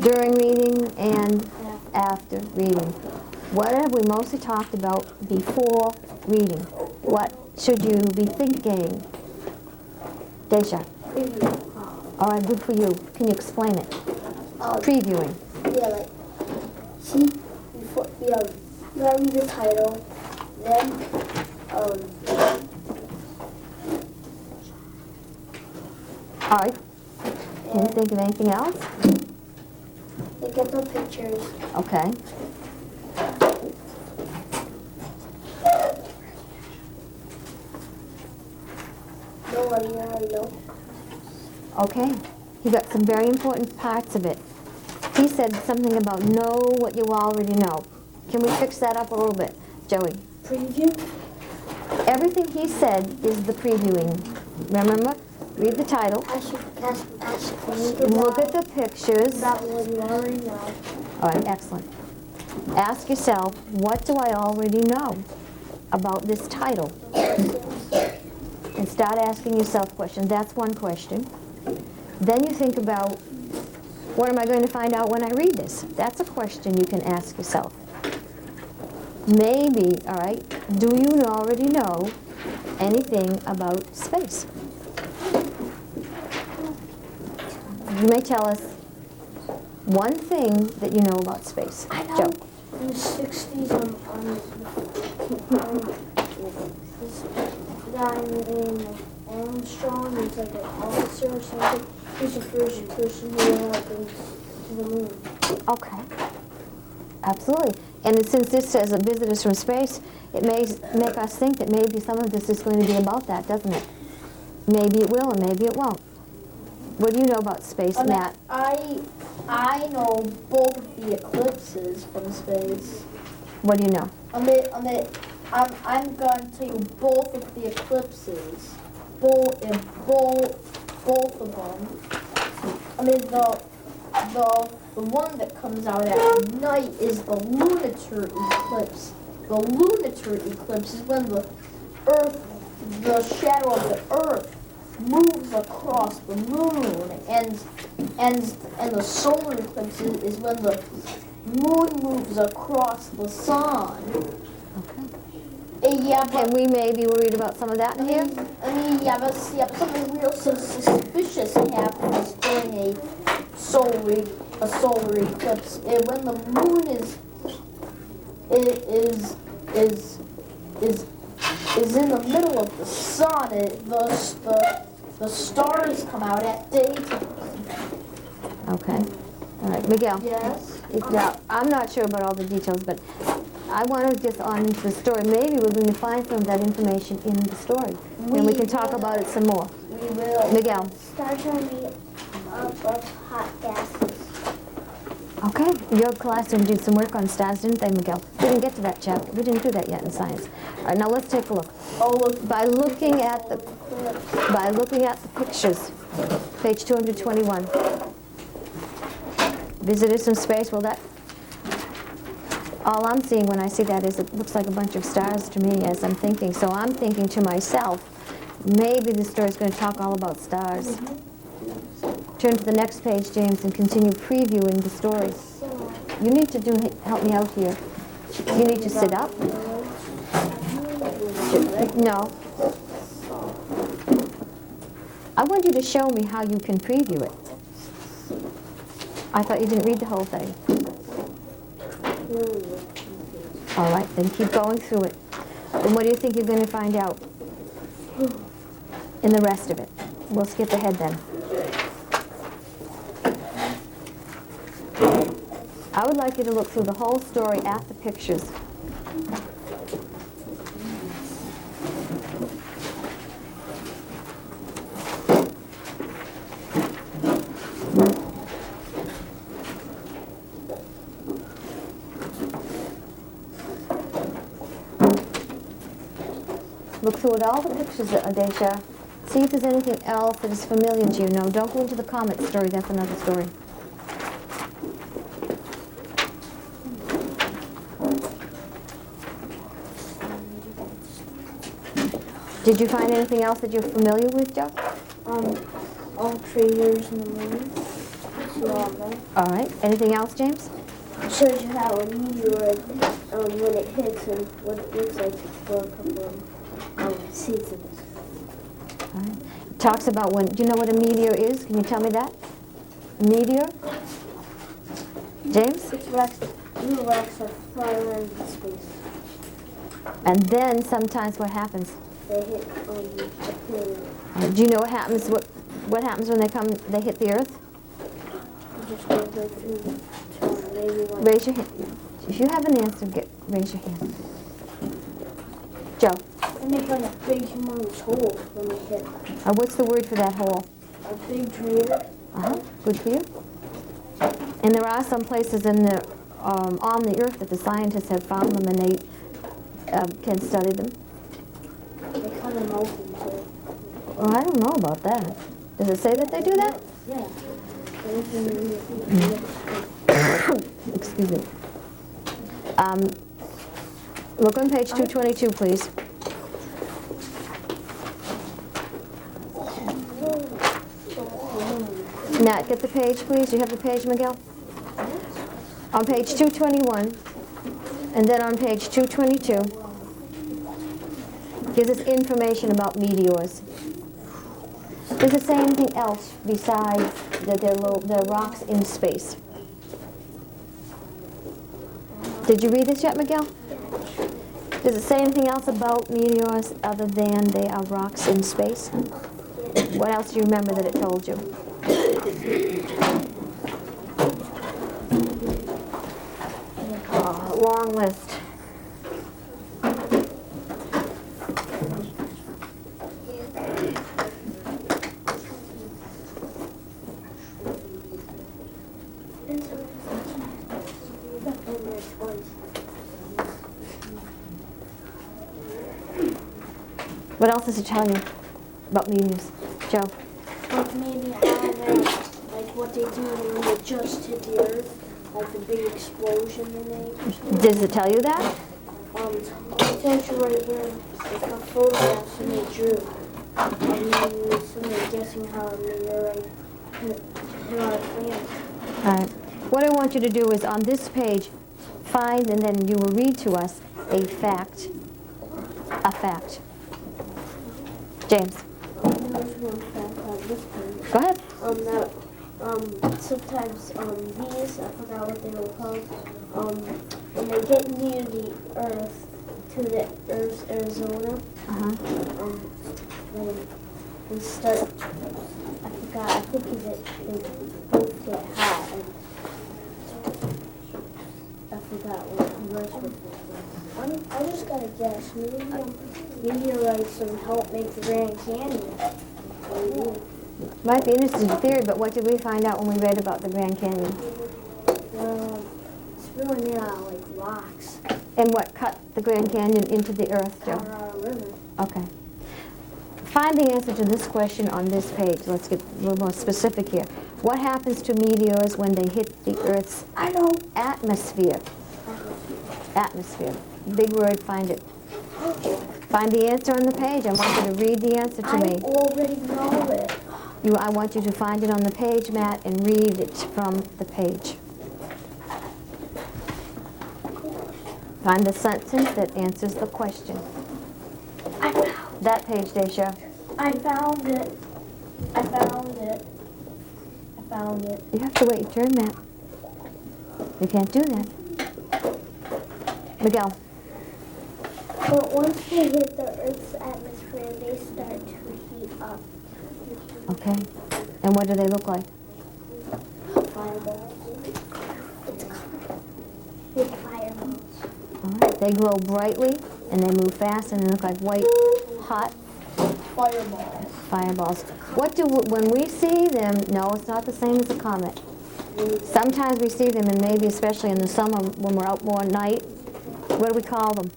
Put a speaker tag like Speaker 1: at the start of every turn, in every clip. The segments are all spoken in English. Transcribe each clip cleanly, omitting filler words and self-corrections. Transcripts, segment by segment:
Speaker 1: During reading and after reading. What have we mostly talked about before reading? What should you be thinking? Deja. All right, good for you. Can you explain it? Previewing.
Speaker 2: Yeah, like, see, before, you gotta read the title, then,
Speaker 1: All right. Can you think of anything else?
Speaker 2: look at the pictures.
Speaker 1: Okay.
Speaker 2: Know what you already know.
Speaker 1: Okay. You got some very important parts of it. He said something about know what you already know. Can we fix that up a little bit, Joey?
Speaker 2: Preview?
Speaker 1: Everything he said is the previewing. Remember? Read the title.
Speaker 2: Ask questions
Speaker 1: Look at the pictures.
Speaker 2: about what you already know.
Speaker 1: All right, excellent. Ask yourself, what do I already know about this title? And start asking yourself questions. That's one question. Then you think about, what am I going to find out when I read this? That's a question you can ask yourself. Maybe, all right, do you already know anything about space? You may tell us one thing that you know about space.
Speaker 2: I know.
Speaker 1: Joe.
Speaker 2: In the 60s, this guy named Armstrong, he's like an officer or something. He's the first person who went to the moon.
Speaker 1: Okay. Absolutely. And since this says visitors from space, it may make us think that maybe some of this is going to be about that, doesn't it? Maybe it will and maybe it won't. What do you know about space, Matt?
Speaker 3: I know both of the eclipses from space.
Speaker 1: What do you know?
Speaker 3: I'm going to tell you both of the eclipses. Both of them. I mean, the one that comes out at night is the lunar eclipse. The lunar eclipse is when the shadow of the Earth moves across the moon, and the solar eclipse is when the moon moves across the sun.
Speaker 1: Okay.
Speaker 3: Yeah, but
Speaker 1: And we may be worried about some of that in here?
Speaker 3: yeah, but something real suspicious happens during a solar eclipse. When the moon is in the middle of the sun, the stars come out at daytime.
Speaker 1: Okay. All right. Miguel?
Speaker 3: Yes?
Speaker 1: Yeah, I'm not sure about all the details, but I want to just on into the story. Maybe we're going to find some of that information in the story. And we can talk about it some more.
Speaker 3: We will.
Speaker 1: Miguel?
Speaker 2: Stars are made up of hot gases.
Speaker 1: Okay. Your classroom did some work on stars, didn't they, Miguel? We didn't get to that chapter. We didn't do that yet in science. All right, now let's take a look.
Speaker 3: Oh, look.
Speaker 1: By looking at the pictures, page 221. Visitors from space. Well, that all I'm seeing when I see that is it looks like a bunch of stars to me as I'm thinking. So I'm thinking to myself, maybe the story is going to talk all about stars. Turn to the next page, James, and continue previewing the story. You need to help me out here. You need to sit up. No. I want you to show me how you can preview it. I thought you didn't read the whole thing. All right, then keep going through it. Then what do you think you're going to find out in the rest of it? We'll skip ahead then. I would like you to look through the whole story at the pictures. Look through at all the pictures, Adesha. See if there's anything else that is familiar to you. No, don't go into the comet story. That's another story. Did you find anything else that you're familiar with, Joe?
Speaker 2: All craters in the moon.
Speaker 1: All right, anything else, James?
Speaker 2: Shows you how a meteor, when it hits and what it looks like for a couple of seasons.
Speaker 1: All right. Talks about when, do you know what a meteor is? Can you tell me that? Meteor? James?
Speaker 2: It's rocks, new rocks are flying around in space.
Speaker 1: And then sometimes what happens?
Speaker 2: They hit a planet.
Speaker 1: Do you know what happens? What happens when they hit the Earth?
Speaker 2: You just go right through to maybe like
Speaker 1: Raise your hand. If you have an answer, raise your hand. Joe,
Speaker 2: they make like a big humongous hole when they hit
Speaker 1: what's the word for that hole?
Speaker 2: a big crater.
Speaker 1: Good for you. And there are some places in the on the Earth that the scientists have found them and they can study them.
Speaker 2: They kind of melt into.
Speaker 1: Well, I don't know about that. Does it say that they do that?
Speaker 2: Yeah.
Speaker 1: Excuse me. Look on page 222, please. Nat, get the page, please. You have the page, Miguel? On page 221, and then on page 222, gives us information about meteors. Does it say anything else besides that they're rocks in space? Did you read this yet, Miguel? Does it say anything else about meteors other than they are rocks in space? What else do you remember that it told you? Oh, long list. What else does it tell you about meteors, Joe?
Speaker 2: Like maybe how they, like what they do when they just hit the Earth, like the big explosion they make.
Speaker 1: Does it tell you that?
Speaker 2: It tells you right here, like a photograph somebody drew. And then somebody guessing how a meteorite hit our planet.
Speaker 1: All right. What I want you to do is on this page, find and then you will read to us a fact. A fact. James,
Speaker 2: There's one fact on this page.
Speaker 1: go ahead.
Speaker 2: Sometimes these, I forgot what they were called, when they get near the Earth, to the Earth's Arizona, they start, I forgot, I think that they both get hot. I forgot what the rest was. I just gotta guess, maybe meteorites help make the Grand Canyon. Maybe.
Speaker 1: Might be an interesting theory, but what did we find out when we read about the Grand Canyon?
Speaker 2: It's really made out of like rocks.
Speaker 1: And what cut the Grand Canyon into the Earth, Joe?
Speaker 2: Colorado River.
Speaker 1: Okay. Find the answer to this question on this page. Let's get a little more specific here. What happens to meteors when they hit the Earth's atmosphere? Atmosphere. Big word, find it. Find the answer on the page. I want you to read the answer to me.
Speaker 2: I already know it.
Speaker 1: I want you to find it on the page, Matt, and read it from the page. Find the sentence that answers the question.
Speaker 2: I found
Speaker 1: That page, Daisha.
Speaker 2: I found it. I found it. I found it.
Speaker 1: You have to wait your turn, Matt. You can't do that. Miguel.
Speaker 2: But once they hit the Earth's atmosphere, they start to heat up.
Speaker 1: Okay. And what do they look like?
Speaker 2: Fireballs. It's big fireballs.
Speaker 1: All right. They glow brightly, and they move fast, and they look like white, hot
Speaker 3: Fireballs.
Speaker 1: fireballs. When we see them, no, it's not the same as a comet. Sometimes we see them, and maybe especially in the summer when we're out more at night. What do we call them?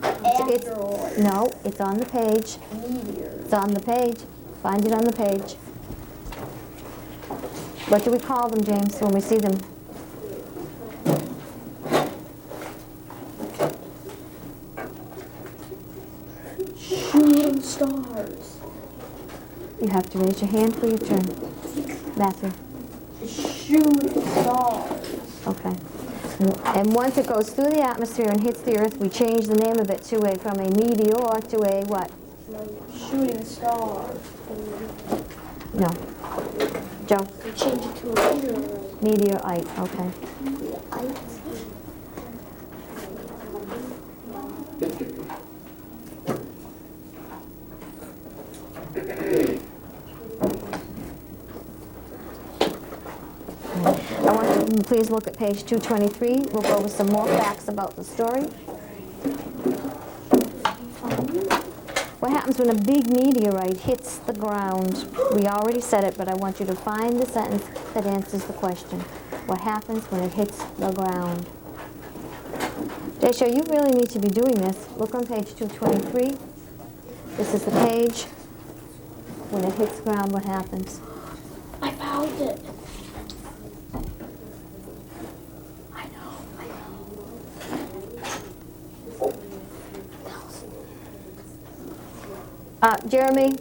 Speaker 3: Asteroids.
Speaker 1: No, it's on the page.
Speaker 3: Meteors.
Speaker 1: It's on the page. Find it on the page. What do we call them, James, when we see them?
Speaker 2: Shooting stars.
Speaker 1: You have to raise your hand for your turn. Matthew.
Speaker 3: shooting stars.
Speaker 1: Okay. And once it goes through the atmosphere and hits the Earth, we change the name of it to from a meteor to a what?
Speaker 3: Like shooting stars.
Speaker 1: No. Joe?
Speaker 2: We change it to a meteorite.
Speaker 1: Meteorite, okay. I want you to please look at page 223. We'll go over some more facts about the story. What happens when a big meteorite hits the ground? We already said it, but I want you to find the sentence that answers the question. What happens when it hits the ground? Daisha, you really need to be doing this. Look on page 223. This is the page. When it hits the ground, what happens?
Speaker 2: I found it.
Speaker 1: Jeremy,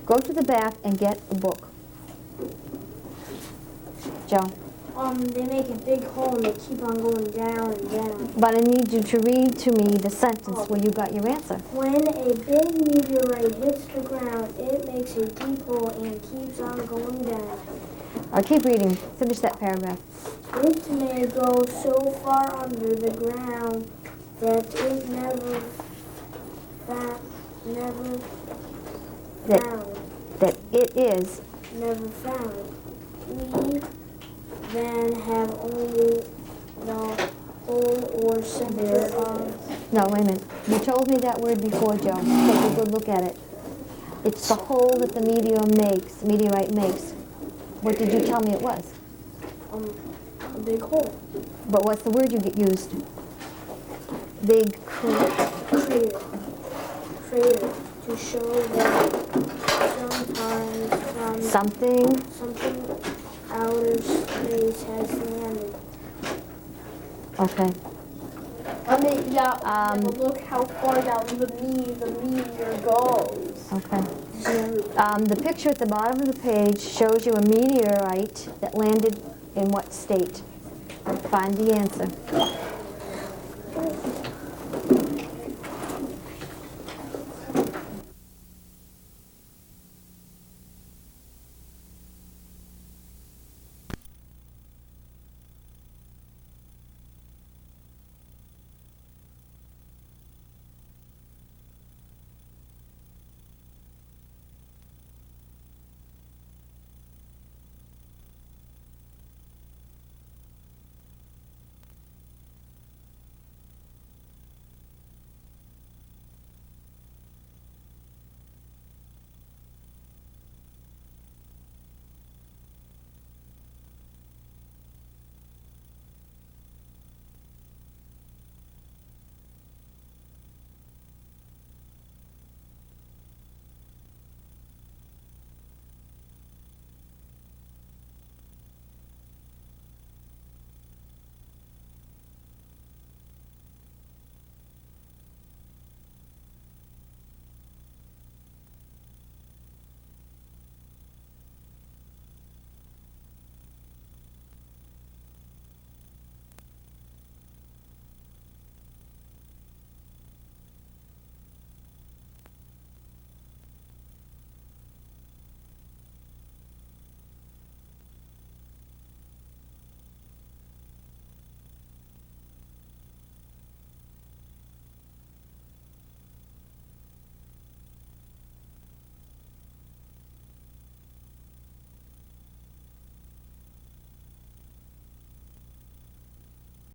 Speaker 1: go to the back and get the book. Joe.
Speaker 2: They make a big hole and they keep on going down and down.
Speaker 1: But I need you to read to me the sentence where you got your answer.
Speaker 2: When a big meteorite hits the ground, it makes a deep hole and keeps on going down.
Speaker 1: I'll keep reading. Finish that paragraph.
Speaker 2: It may go so far under the ground that it never found.
Speaker 1: That it is.
Speaker 2: Never found. We then have only the hole or center of.
Speaker 1: No, wait a minute. You told me that word before, Joe. Take a good look at it. It's the hole that the meteorite makes. What did you tell me it was?
Speaker 2: A big hole.
Speaker 1: But what's the word you used? Big
Speaker 2: Crater. Crater. To show that sometimes something outer space has landed.
Speaker 1: Okay.
Speaker 3: I mean, yeah, but look how far down the meteor goes.
Speaker 1: Okay. The picture at the bottom of the page shows you a meteorite that landed in what state? Find the answer.